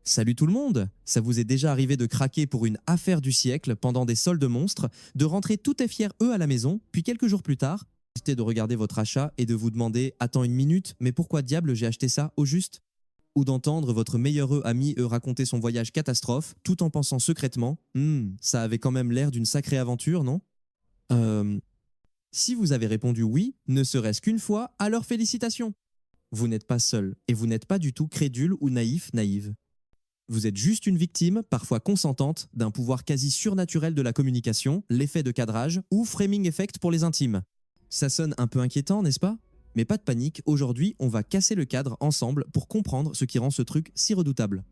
Salut tout le monde! Ça vous est déjà arrivé de craquer pour une affaire du siècle pendant des soldes monstres, de rentrer tout est fier eux à la maison, puis quelques jours plus tard, de regarder votre achat et de vous demander «Attends une minute, mais pourquoi diable j'ai acheté ça au juste?» Ou d'entendre votre meilleur ami raconter son voyage catastrophe tout en pensant secrètement ça avait quand même l'air d'une sacrée aventure, non?» Euh, Si vous avez répondu oui, ne serait-ce qu'une fois, alors félicitations! Vous n'êtes pas seul et vous n'êtes pas du tout crédule ou naïve. Vous êtes juste une victime, parfois consentante, d'un pouvoir quasi surnaturel de la communication, l'effet de cadrage ou framing effect pour les intimes. Ça sonne un peu inquiétant, n'est-ce pas? Mais pas de panique, aujourd'hui, on va casser le cadre ensemble pour comprendre ce qui rend ce truc si redoutable.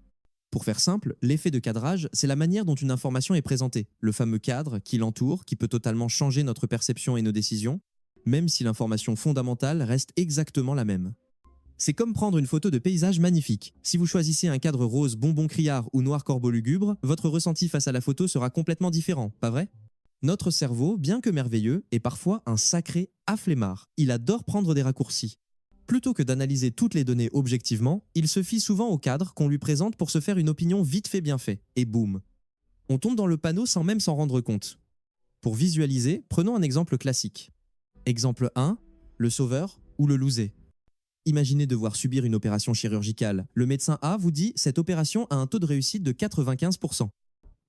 Pour faire simple, l'effet de cadrage, c'est la manière dont une information est présentée, le fameux cadre qui l'entoure, qui peut totalement changer notre perception et nos décisions, même si l'information fondamentale reste exactement la même. C'est comme prendre une photo de paysage magnifique. Si vous choisissez un cadre rose bonbon criard ou noir corbeau lugubre, votre ressenti face à la photo sera complètement différent, pas vrai? Notre cerveau, bien que merveilleux, est parfois un sacré afflemmard. Il adore prendre des raccourcis. Plutôt que d'analyser toutes les données objectivement, il se fie souvent au cadre qu'on lui présente pour se faire une opinion vite fait bien fait. Et boum! On tombe dans le panneau sans même s'en rendre compte. Pour visualiser, prenons un exemple classique. Exemple 1, le sauveur ou le losé. Imaginez devoir subir une opération chirurgicale. Le médecin A vous dit cette opération a un taux de réussite de 95%.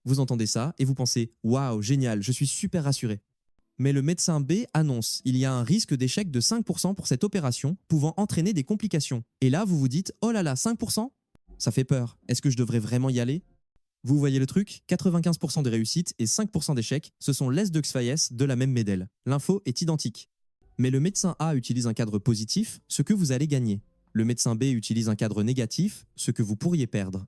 Vous entendez ça et vous pensez waouh, génial, je suis super rassuré. Mais le médecin B annonce il y a un risque d'échec de 5% pour cette opération, pouvant entraîner des complications. Et là, vous vous dites oh là là, 5%? Ça fait peur. Est-ce que je devrais vraiment y aller? Vous voyez le truc? 95% de réussite et 5% d'échec, ce sont les deux Xfayes de la même médaille. L'info est identique. Mais le médecin A utilise un cadre positif, ce que vous allez gagner. Le médecin B utilise un cadre négatif, ce que vous pourriez perdre.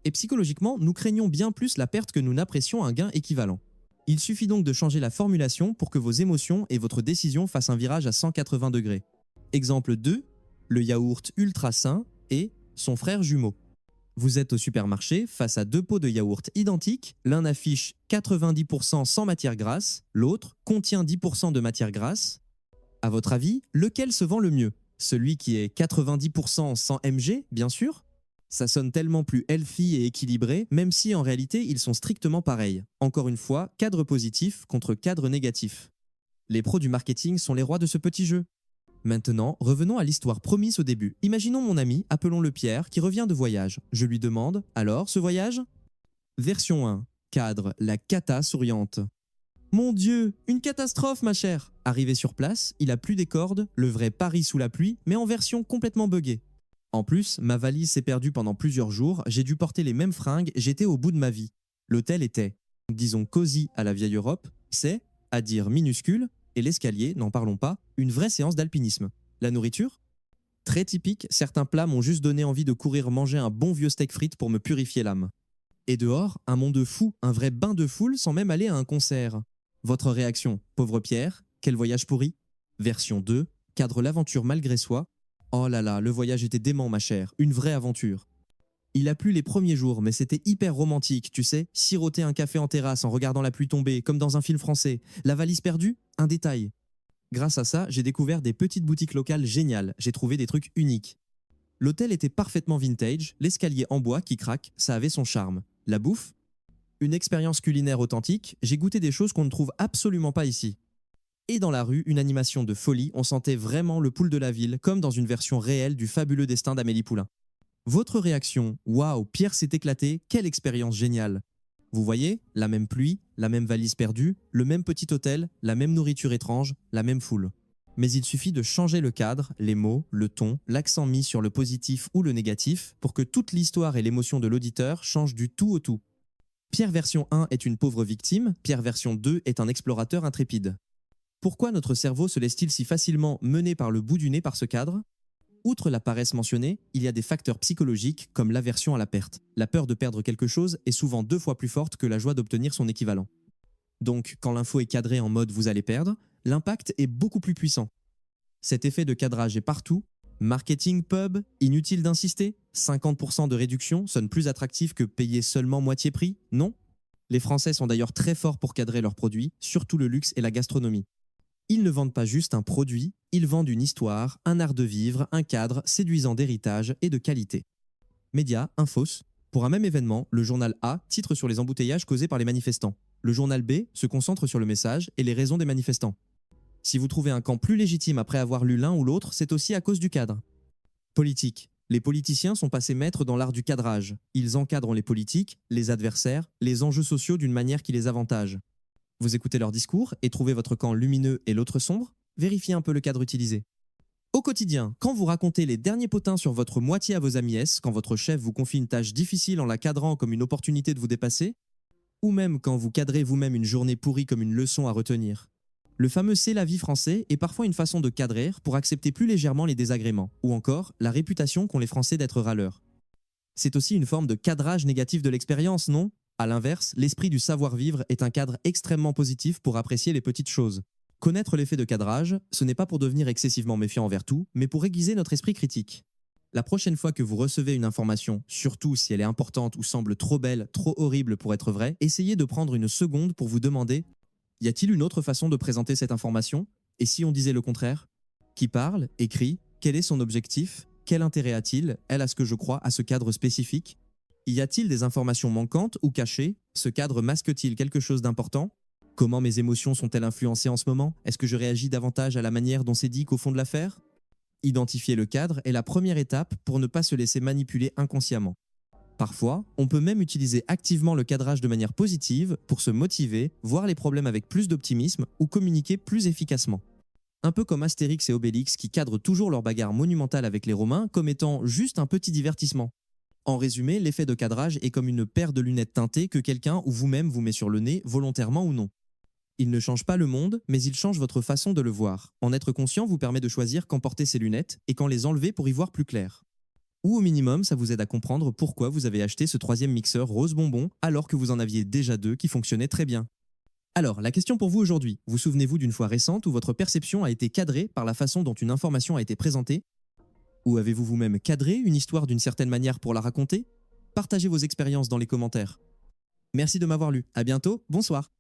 Et psychologiquement, nous craignons bien plus la perte que nous n'apprécions un gain équivalent. Il suffit donc de changer la formulation pour que vos émotions et votre décision fassent un virage à 180 degrés. Exemple 2, le yaourt ultra sain et son frère jumeau. Vous êtes au supermarché face à deux pots de yaourt identiques, l'un affiche 90% sans matière grasse, l'autre contient 10% de matière grasse. À votre avis, lequel se vend le mieux? Celui qui est 90% sans mg, bien sûr? Ça sonne tellement plus healthy et équilibré, même si en réalité ils sont strictement pareils. Encore une fois, cadre positif contre cadre négatif. Les pros du marketing sont les rois de ce petit jeu. Maintenant, revenons à l'histoire promise au début. Imaginons mon ami, appelons-le Pierre, qui revient de voyage. Je lui demande, alors, ce voyage? Version 1, cadre, la cata souriante. Mon Dieu, une catastrophe ma chère! Arrivé sur place, il a plus des cordes, le vrai Paris sous la pluie, mais en version complètement buggée. En plus, ma valise s'est perdue pendant plusieurs jours, j'ai dû porter les mêmes fringues, j'étais au bout de ma vie. L'hôtel était, disons cosy à la vieille Europe, c'est, à dire minuscule, et l'escalier, n'en parlons pas, une vraie séance d'alpinisme. La nourriture? Très typique, certains plats m'ont juste donné envie de courir manger un bon vieux steak frites pour me purifier l'âme. Et dehors, un monde fou, un vrai bain de foule sans même aller à un concert. Votre réaction, pauvre Pierre, quel voyage pourri? Version 2, cadre l'aventure malgré soi. Oh là là, le voyage était dément ma chère, une vraie aventure. Il a plu les premiers jours, mais c'était hyper romantique, tu sais, siroter un café en terrasse en regardant la pluie tomber, comme dans un film français. La valise perdue? Un détail. Grâce à ça, j'ai découvert des petites boutiques locales géniales, j'ai trouvé des trucs uniques. L'hôtel était parfaitement vintage, l'escalier en bois qui craque, ça avait son charme. La bouffe? Une expérience culinaire authentique, j'ai goûté des choses qu'on ne trouve absolument pas ici. Et dans la rue, une animation de folie, on sentait vraiment le pouls de la ville, comme dans une version réelle du fabuleux destin d'Amélie Poulain. Votre réaction, waouh, Pierre s'est éclaté, quelle expérience géniale! Vous voyez, la même pluie, la même valise perdue, le même petit hôtel, la même nourriture étrange, la même foule. Mais il suffit de changer le cadre, les mots, le ton, l'accent mis sur le positif ou le négatif pour que toute l'histoire et l'émotion de l'auditeur changent du tout au tout. Pierre version 1 est une pauvre victime, Pierre version 2 est un explorateur intrépide. Pourquoi notre cerveau se laisse-t-il si facilement mener par le bout du nez par ce cadre? Outre la paresse mentionnée, il y a des facteurs psychologiques comme l'aversion à la perte. La peur de perdre quelque chose est souvent 2 fois plus forte que la joie d'obtenir son équivalent. Donc, quand l'info est cadrée en mode vous allez perdre, l'impact est beaucoup plus puissant. Cet effet de cadrage est partout. Marketing pub, inutile d'insister, 50% de réduction sonne plus attractif que payer seulement moitié prix, non? Les Français sont d'ailleurs très forts pour cadrer leurs produits, surtout le luxe et la gastronomie. Ils ne vendent pas juste un produit, ils vendent une histoire, un art de vivre, un cadre séduisant d'héritage et de qualité. Médias, infos, Pour un même événement, le journal A titre sur les embouteillages causés par les manifestants. Le journal B se concentre sur le message et les raisons des manifestants. Si vous trouvez un camp plus légitime après avoir lu l'un ou l'autre, c'est aussi à cause du cadre. Politique. Les politiciens sont passés maîtres dans l'art du cadrage. Ils encadrent les politiques, les adversaires, les enjeux sociaux d'une manière qui les avantage. Vous écoutez leur discours et trouvez votre camp lumineux et l'autre sombre? Vérifiez un peu le cadre utilisé. Au quotidien, quand vous racontez les derniers potins sur votre moitié à vos amis S, quand votre chef vous confie une tâche difficile en la cadrant comme une opportunité de vous dépasser, ou même quand vous cadrez vous-même une journée pourrie comme une leçon à retenir. Le fameux c'est la vie français est parfois une façon de cadrer pour accepter plus légèrement les désagréments, ou encore la réputation qu'ont les Français d'être râleurs. C'est aussi une forme de cadrage négatif de l'expérience, non? À l'inverse, l'esprit du savoir-vivre est un cadre extrêmement positif pour apprécier les petites choses. Connaître l'effet de cadrage, ce n'est pas pour devenir excessivement méfiant envers tout, mais pour aiguiser notre esprit critique. La prochaine fois que vous recevez une information, surtout si elle est importante ou semble trop belle, trop horrible pour être vraie, essayez de prendre une seconde pour vous demander: y a-t-il une autre façon de présenter cette information? Et si on disait le contraire? Qui parle? Écrit? Quel est son objectif? Quel intérêt a-t-il, elle, à ce que je crois, à ce cadre spécifique? Y a-t-il des informations manquantes ou cachées? Ce cadre masque-t-il quelque chose d'important? Comment mes émotions sont-elles influencées en ce moment? Est-ce que je réagis davantage à la manière dont c'est dit qu'au fond de l'affaire? Identifier le cadre est la première étape pour ne pas se laisser manipuler inconsciemment. Parfois, on peut même utiliser activement le cadrage de manière positive pour se motiver, voir les problèmes avec plus d'optimisme ou communiquer plus efficacement. Un peu comme Astérix et Obélix qui cadrent toujours leur bagarre monumentale avec les Romains comme étant juste un petit divertissement. En résumé, l'effet de cadrage est comme une paire de lunettes teintées que quelqu'un ou vous-même vous met sur le nez, volontairement ou non. Il ne change pas le monde, mais il change votre façon de le voir. En être conscient vous permet de choisir quand porter ces lunettes et quand les enlever pour y voir plus clair. Ou au minimum, ça vous aide à comprendre pourquoi vous avez acheté ce troisième mixeur rose bonbon alors que vous en aviez déjà deux qui fonctionnaient très bien. Alors, la question pour vous aujourd'hui, vous souvenez-vous d'une fois récente où votre perception a été cadrée par la façon dont une information a été présentée? Ou avez-vous vous-même cadré une histoire d'une certaine manière pour la raconter? Partagez vos expériences dans les commentaires. Merci de m'avoir lu. À bientôt, bonsoir.